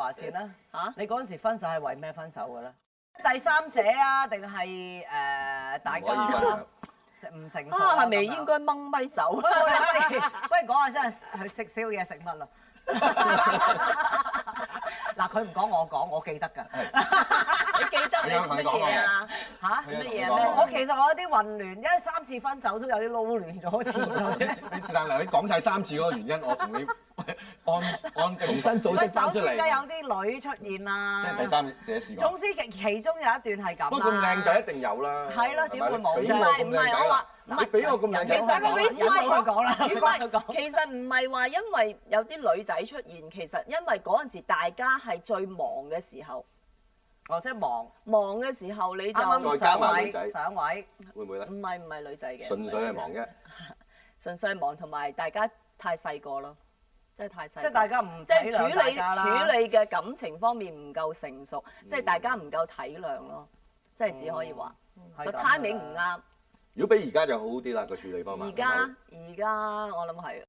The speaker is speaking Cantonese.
話先啦。嚇你嗰陣時分手係為咩分手嘅咧？第三者啊，定係大家唔成熟啊，係咪應該掹咪走？不如講下先，去食宵夜食乜啦？嗱，佢唔講我講，我記得㗎。你記得你乜嘢啊？嚇乜嘢啊？我其實我有啲混亂，因為3次分手都有啲撈亂咗次序。你是但嗱，你講晒3次嗰個原因，我同你按重新組織翻出首先嚟。有啲女出現啦。即係第三者試過。總之其中有一段係咁啦。不過咁靚仔一定有啦。係咯，點會冇啫？唔係我話，你俾我咁靚仔，其實我俾主角講啦，主角講。其實唔係話因為有啲女仔出現，其實因為嗰陣時大家係最忙嘅時候。哦，即係忙嘅時候你就啱啱再加埋女仔上位，會唔會咧？唔係女仔嘅，純粹係忙啫。純粹係忙，同埋大家太細個咯，真係太細。即係大家唔即係體諒大家啦處理嘅感情方面唔夠成熟，即係大家唔夠體諒咯，即係只可以話個 timing 唔啱。如果比而家就好啲啦，個處理方法。而家我諗係。